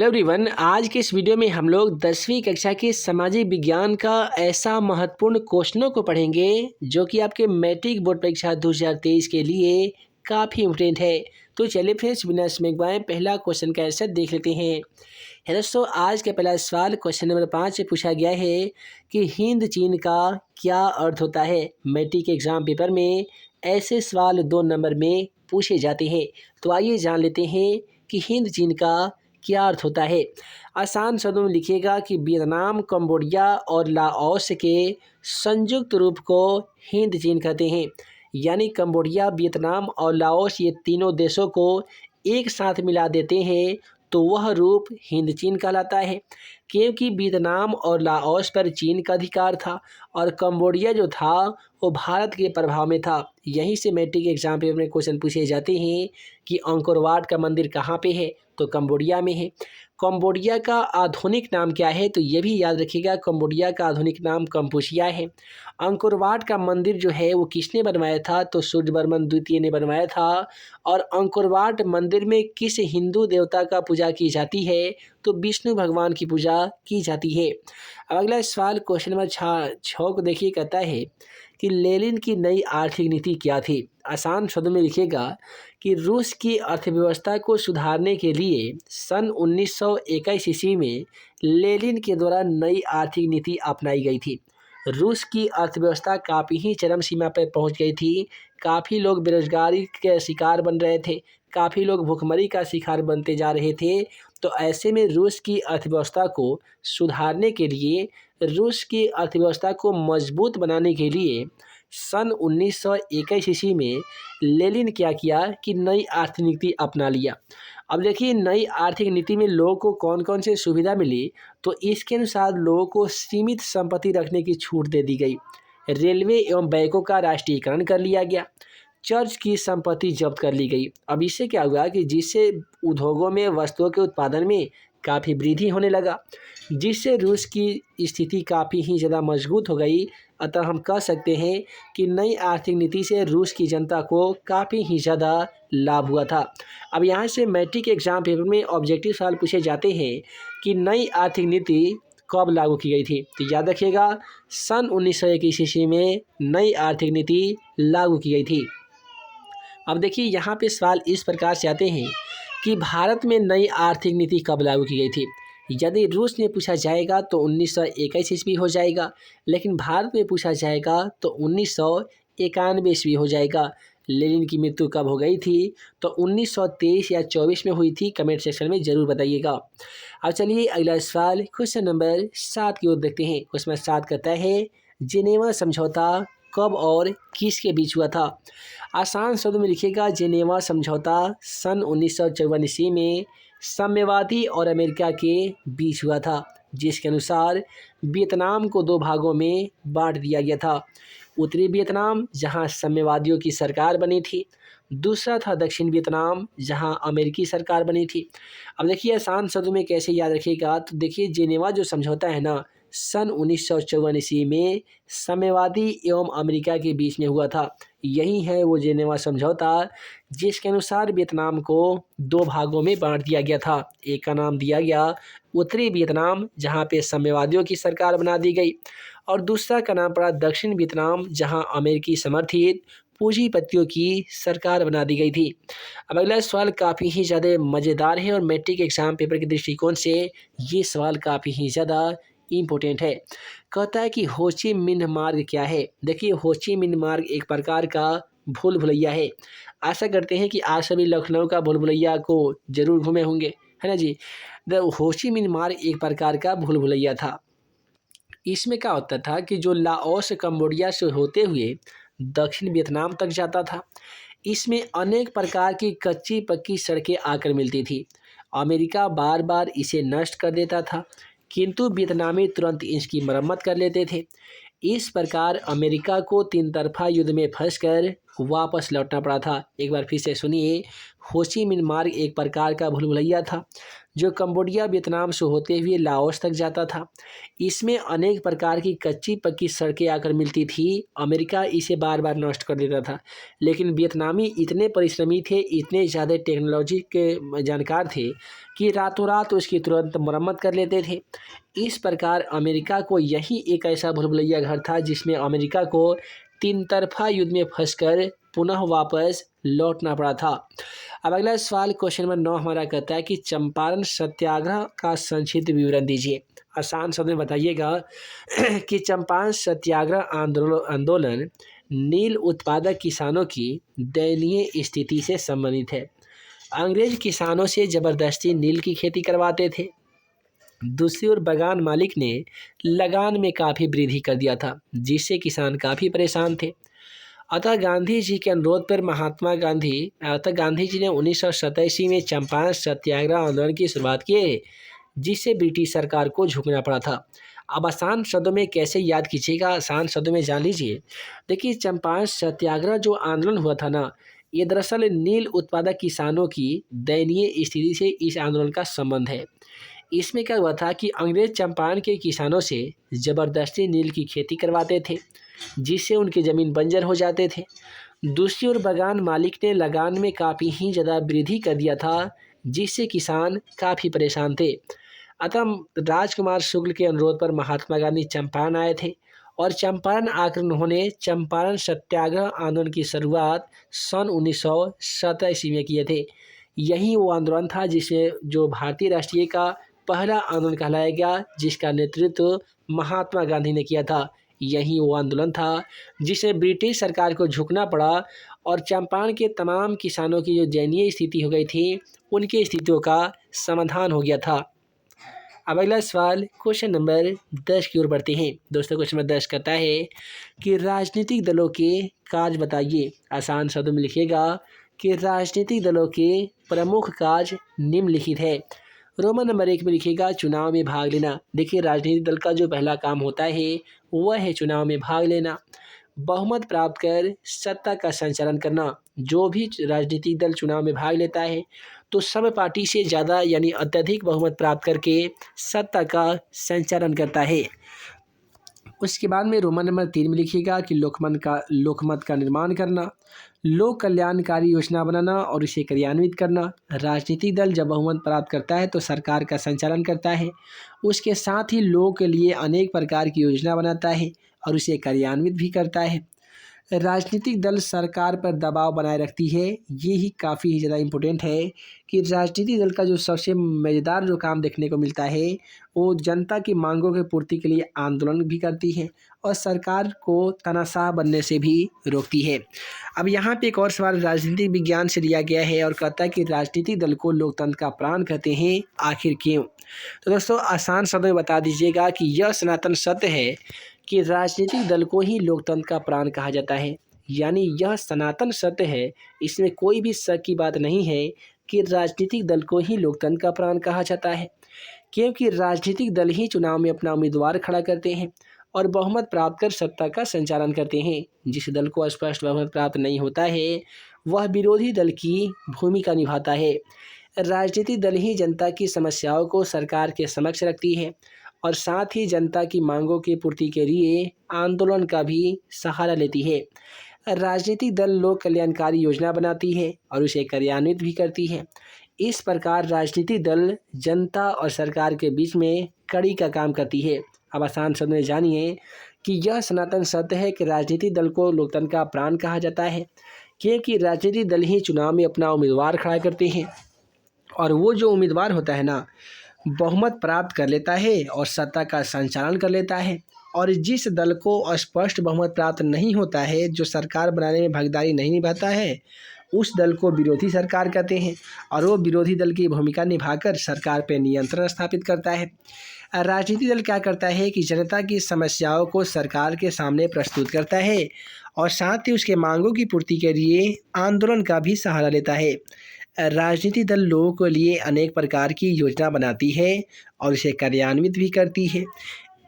Hello everyone, आज के इस वीडियो में हम लोग 10वीं कक्षा के सामाजिक विज्ञान का ऐसा महत्वपूर्ण क्वेश्चनों को पढ़ेंगे जो कि आपके मैट्रिक बोर्ड परीक्षा 2023 के लिए काफ़ी इम्पोर्टेंट है। तो चलिए फ्रेंड्स, बिना समय गवाए पहला क्वेश्चन का आंसर देख लेते हैं। है दोस्तों, आज का पहला सवाल क्वेश्चन नंबर 5 से पूछा गया है कि हिंद चीन का क्या अर्थ होता है। मैट्रिक एग्जाम पेपर में ऐसे सवाल 2 नंबर में पूछे जाते हैं। तो आइए जान लेते हैं कि हिंद चीन का क्या अर्थ होता है। आसान शब्दों में लिखिएगा कि वियतनाम, कंबोडिया और लाओस के संयुक्त रूप को हिंद चीन कहते हैं। यानी कंबोडिया, वियतनाम और लाओस, ये तीनों देशों को एक साथ मिला देते हैं तो वह रूप हिंद चीन कहलाता है। क्योंकि वियतनाम और लाओस पर चीन का अधिकार था और कंबोडिया जो था वो भारत के प्रभाव में था। यहीं से मैट्रिक एग्जाम पेपर में क्वेश्चन पूछे जाते हैं कि अंकोर वाट का मंदिर कहाँ पे है, तो कंबोडिया में है। कंबोडिया का आधुनिक नाम क्या है, तो ये भी याद रखिएगा, कंबोडिया का आधुनिक नाम कंपुशिया है। अंकोर वाट का मंदिर जो है वो किसने बनवाया था, तो सूर्यवर्मन द्वितीय ने बनवाया था। और अंकोर वाट मंदिर में किस हिंदू देवता का पूजा की जाती है, तो विष्णु भगवान की पूजा की जाती है। अब अगला सवाल क्वेश्चन नंबर 6 को देखिए, कहता है कि लेनिन की नई आर्थिक नीति क्या थी। आसान शब्दों में लिखिएगा कि रूस की अर्थव्यवस्था को सुधारने के लिए सन 1921 ईस्वी में लेनिन के द्वारा नई आर्थिक नीति अपनाई गई थी। रूस की अर्थव्यवस्था काफ़ी ही चरम सीमा पर पहुंच गई थी। काफ़ी लोग बेरोजगारी के शिकार बन रहे थे, काफ़ी लोग भुखमरी का शिकार बनते जा रहे थे। तो ऐसे में रूस की अर्थव्यवस्था को सुधारने के लिए, रूस की अर्थव्यवस्था को मजबूत बनाने के लिए सन 1921 ईस्वी में लेनिन क्या किया कि नई आर्थिक नीति अपना लिया। अब देखिए, नई आर्थिक नीति में लोगों को कौन कौन से सुविधा मिली, तो इसके अनुसार लोगों को सीमित संपत्ति रखने की छूट दे दी गई। रेलवे एवं बैंकों का राष्ट्रीयकरण कर लिया गया। चर्च की संपत्ति जब्त कर ली गई। अब इससे क्या हुआ कि जिससे उद्योगों में वस्तुओं के उत्पादन में काफ़ी वृद्धि होने लगा, जिससे रूस की स्थिति काफ़ी ही ज़्यादा मजबूत हो गई। अतः हम कह सकते हैं कि नई आर्थिक नीति से रूस की जनता को काफ़ी ही ज़्यादा लाभ हुआ था। अब यहाँ से मैट्रिक एग्जाम पेपर में ऑब्जेक्टिव सवाल पूछे जाते हैं कि नई आर्थिक नीति कब लागू की गई थी, तो याद रखिएगा सन 1921 ईस्वी में नई आर्थिक नीति लागू की गई थी। अब देखिए, यहाँ पे सवाल इस प्रकार से आते हैं कि भारत में नई आर्थिक नीति कब लागू की गई थी। यदि रूस में पूछा जाएगा तो 1921 ईस्वी हो जाएगा, लेकिन भारत में पूछा जाएगा तो 1991 ईस्वी हो जाएगा। लेनिन की मृत्यु कब हो गई थी, तो 1923 या 24 में हुई थी। कमेंट सेक्शन में ज़रूर बताइएगा। अब चलिए अगला सवाल क्वेश्चन नंबर 7 की ओर देखते हैं। क्वेश्चन नंबर 7 कहता है, जिनेवा समझौता कब और किसके बीच हुआ था। आसान शब्द में लिखिएगा, जिनेवा समझौता सन 1954 ईस्वी में साम्यवादी और अमेरिका के बीच हुआ था, जिसके अनुसार वियतनाम को 2 भागों में बांट दिया गया था। उत्तरी वियतनाम, जहां साम्यवादियों की सरकार बनी थी, दूसरा था दक्षिण वियतनाम, जहां अमेरिकी सरकार बनी थी। अब देखिए, आसान शब्दों में कैसे याद रखिएगा, तो देखिए, जिनेवा जो समझौता है ना, सन 1954 ईस्वी में साम्यवादी एवं अमेरिका के बीच में हुआ था। यही है वो जिनेवा समझौता, जिसके अनुसार वियतनाम को 2 भागों में बांट दिया गया था। एक का नाम दिया गया उत्तरी वियतनाम, जहां पे साम्यवादियों की सरकार बना दी गई, और दूसरा का नाम पड़ा दक्षिण वियतनाम, जहां अमेरिकी समर्थित पूंजीपतियों की सरकार बना दी गई थी। अब अगला सवाल काफ़ी ही ज़्यादा मज़ेदार है और मैट्रिक एग्जाम पेपर के दृष्टिकोण से ये सवाल काफ़ी ही ज़्यादा इम्पोर्टेंट है। कहता है कि हो ची मिन्ह मार्ग क्या है। देखिए, हो ची मिन्ह मार्ग एक प्रकार का भूल भुलैया है। आशा करते हैं कि आज सभी लखनऊ का भूल भुलैया को जरूर घूमे होंगे, है ना जी। द हो ची मिन्ह मार्ग एक प्रकार का भूल भुलैया था। इसमें क्या होता था कि जो लाओस, कंबोडिया से होते हुए दक्षिण वियतनाम तक जाता था। इसमें अनेक प्रकार की कच्ची पक्की सड़कें आकर मिलती थी। अमेरिका बार बार इसे नष्ट कर देता था, किंतु वियतनामी तुरंत इसकी मरम्मत कर लेते थे। इस प्रकार अमेरिका को 3 तरफा युद्ध में फंसकर वापस लौटना पड़ा था। एक बार फिर से सुनिए, हो ची मिन्ह मार्ग एक प्रकार का भूल-भुलैया था जो कंबोडिया, वियतनाम से होते हुए लाओस तक जाता था। इसमें अनेक प्रकार की कच्ची-पक्की सड़कें आकर मिलती थी। अमेरिका इसे बार-बार नष्ट कर देता था, लेकिन वियतनामी इतने परिश्रमी थे, इतने ज़्यादा टेक्नोलॉजी के जानकार थे कि रातों-रात उसकी तुरंत मरम्मत कर लेते थे। इस प्रकार अमेरिका को यही एक ऐसा भूल-भुलैया घर था जिसमें अमेरिका को तीन तरफ़ा युद्ध में फँसकर पुनः वापस लौटना पड़ा था। अब अगला सवाल क्वेश्चन नंबर 9 हमारा कहता है कि चंपारण सत्याग्रह का संक्षिप्त विवरण दीजिए। आसान शब्द में बताइएगा कि चंपारण सत्याग्रह आंदोलन नील उत्पादक किसानों की दयनीय स्थिति से संबंधित है। अंग्रेज किसानों से ज़बरदस्ती नील की खेती करवाते थे। दूसरी ओर बागान मालिक ने लगान में काफ़ी वृद्धि कर दिया था, जिससे किसान काफ़ी परेशान थे। अतः गांधी जी के अनुरोध पर गांधी जी ने 1987 में चंपारण सत्याग्रह आंदोलन की शुरुआत की, जिससे ब्रिटिश सरकार को झुकना पड़ा था। अब आसान शब्दों में कैसे याद कीजिएगा, आसान शब्दों में जान लीजिए। देखिए, चंपारण सत्याग्रह जो आंदोलन हुआ था ना, ये दरअसल नील उत्पादक किसानों की दयनीय स्थिति से इस आंदोलन का संबंध है। इसमें क्या हुआ था कि अंग्रेज चंपारण के किसानों से ज़बरदस्ती नील की खेती करवाते थे, जिससे उनकी ज़मीन बंजर हो जाते थे। दूसरी ओर बागान मालिक ने लगान में काफ़ी ही ज़्यादा वृद्धि कर दिया था, जिससे किसान काफ़ी परेशान थे। अतः राजकुमार शुक्ल के अनुरोध पर महात्मा गांधी चंपारण आए थे और चंपारण आकर उन्होंने चंपारण सत्याग्रह आंदोलन की शुरुआत सन 1917 ईस्वी में किए थे। यही वो आंदोलन था जिसमें जो भारतीय राष्ट्रीय का पहला आंदोलन कहलाया गया, जिसका नेतृत्व महात्मा गांधी ने किया था। यही वो आंदोलन था जिसे ब्रिटिश सरकार को झुकना पड़ा और चंपारण के तमाम किसानों की जो दयनीय स्थिति हो गई थी, उनकी स्थितियों का समाधान हो गया था। अब अगला सवाल क्वेश्चन नंबर 10 की ओर बढ़ते हैं। दोस्तों, क्वेश्चन नंबर 10 कहता है कि राजनीतिक दलों के कार्य बताइए। आसान शब्दों में लिखिएगा कि राजनीतिक दलों के प्रमुख कार्य निम्नलिखित है। रोमन नंबर 1 में लिखिएगा चुनाव में भाग लेना। देखिए, राजनीतिक दल का जो पहला काम होता है वह है चुनाव में भाग लेना, बहुमत प्राप्त कर सत्ता का संचालन करना। जो भी राजनीतिक दल चुनाव में भाग लेता है तो सब पार्टी से ज़्यादा यानी अत्यधिक बहुमत प्राप्त करके सत्ता का संचालन करता है। उसके बाद में रोमन नंबर 3 में लिखिएगा कि लोकमत का निर्माण करना, लोक कल्याणकारी योजना बनाना और इसे क्रियान्वित करना। राजनीतिक दल जब बहुमत प्राप्त करता है तो सरकार का संचालन करता है, उसके साथ ही लोगों के लिए अनेक प्रकार की योजना बनाता है और उसे क्रियान्वित भी करता है। राजनीतिक दल सरकार पर दबाव बनाए रखती है। ये ही काफ़ी ज़्यादा इम्पोर्टेंट है कि राजनीतिक दल का जो सबसे मज़ेदार जो काम देखने को मिलता है वो जनता की मांगों की पूर्ति के लिए आंदोलन भी करती है और सरकार को तानाशाह बनने से भी रोकती है। अब यहाँ पे एक और सवाल राजनीतिक विज्ञान से लिया गया है और कहता है कि राजनीतिक दल को लोकतंत्र का प्राण कहते हैं, आखिर क्यों? तो दोस्तों, आसान शब्दों में बता दीजिएगा कि यह सनातन सत्य है कि राजनीतिक दल को ही लोकतंत्र का प्राण कहा जाता है। यानी यह सनातन सत्य है, इसमें कोई भी शक की बात नहीं है कि राजनीतिक दल को ही लोकतंत्र का प्राण कहा जाता है, क्योंकि राजनीतिक दल ही चुनाव में अपना उम्मीदवार खड़ा करते हैं और बहुमत प्राप्त कर सत्ता का संचालन करते हैं। जिस दल को स्पष्ट बहुमत प्राप्त नहीं होता है वह विरोधी दल की भूमिका निभाता है। राजनीतिक दल ही जनता की समस्याओं को सरकार के समक्ष रखती है और साथ ही जनता की मांगों की पूर्ति के लिए आंदोलन का भी सहारा लेती है। राजनीतिक दल लोक कल्याणकारी योजना बनाती है और उसे क्रियान्वित भी करती है। इस प्रकार राजनीतिक दल जनता और सरकार के बीच में कड़ी का काम करती है। अब आसान शब्द में जानिए कि यह सनातन सत्य है कि राजनीतिक दल को लोकतंत्र का प्राण कहा जाता है, क्योंकि राजनीतिक दल ही चुनाव में अपना उम्मीदवार खड़ा करते हैं और वो जो उम्मीदवार होता है ना, बहुमत प्राप्त कर लेता है और सत्ता का संचालन कर लेता है। और जिस दल को स्पष्ट बहुमत प्राप्त नहीं होता है, जो सरकार बनाने में भागीदारी नहीं निभाता है, उस दल को विरोधी सरकार कहते हैं और वो विरोधी दल की भूमिका निभाकर सरकार पर नियंत्रण स्थापित करता है। राजनीतिक दल क्या करता है कि जनता की समस्याओं को सरकार के सामने प्रस्तुत करता है और साथ ही उसके मांगों की पूर्ति के लिए आंदोलन का भी सहारा लेता है। राजनीतिक दल लोगों के लिए अनेक प्रकार की योजना बनाती है और इसे कार्यान्वित भी करती है।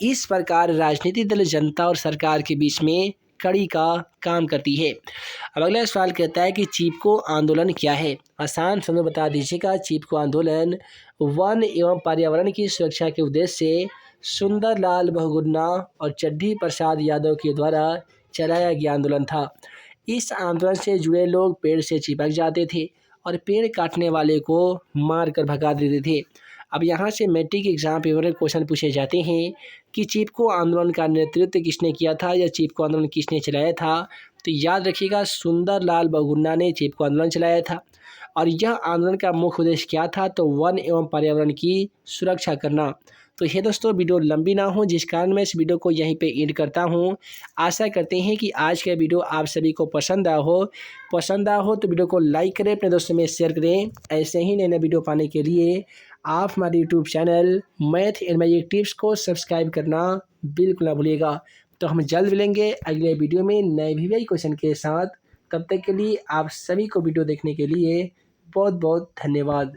इस प्रकार राजनीतिक दल जनता और सरकार के बीच में कड़ी का काम करती है। अब अगला सवाल कहता है कि चिपको आंदोलन क्या है। आसान शब्दों में बता दीजिएगा। चिपको आंदोलन वन एवं पर्यावरण की सुरक्षा के उद्देश्य से सुंदरलाल बहुगुणा और चड्ढी प्रसाद यादव के द्वारा चलाया गया आंदोलन था। इस आंदोलन से जुड़े लोग पेड़ से चिपक जाते थे और पेड़ काटने वाले को मार कर भगा देते थे। अब यहाँ से मैट्रिक एग्जाम पेपर में क्वेश्चन पूछे जाते हैं कि चिपको आंदोलन का नेतृत्व किसने किया था या चिपको आंदोलन किसने चलाया था। तो याद रखिएगा, सुंदरलाल बहुगुणा ने चिपको आंदोलन चलाया था और यह आंदोलन का मुख्य उद्देश्य क्या था, तो वन एवं पर्यावरण की सुरक्षा करना। तो ये दोस्तों वीडियो लंबी ना हो, जिस कारण मैं इस वीडियो को यहीं पे एंड करता हूँ। आशा करते हैं कि आज का वीडियो आप सभी को पसंद आया हो तो वीडियो को लाइक करें, अपने दोस्तों में शेयर करें। ऐसे ही नए नए वीडियो पाने के लिए आप हमारे YouTube channel math and magic tips को सब्सक्राइब करना बिल्कुल ना भूलिएगा। तो हम जल्द मिलेंगे अगले वीडियो में नए भी क्वेश्चन के साथ। तब तक के लिए आप सभी को वीडियो देखने के लिए बहुत बहुत धन्यवाद।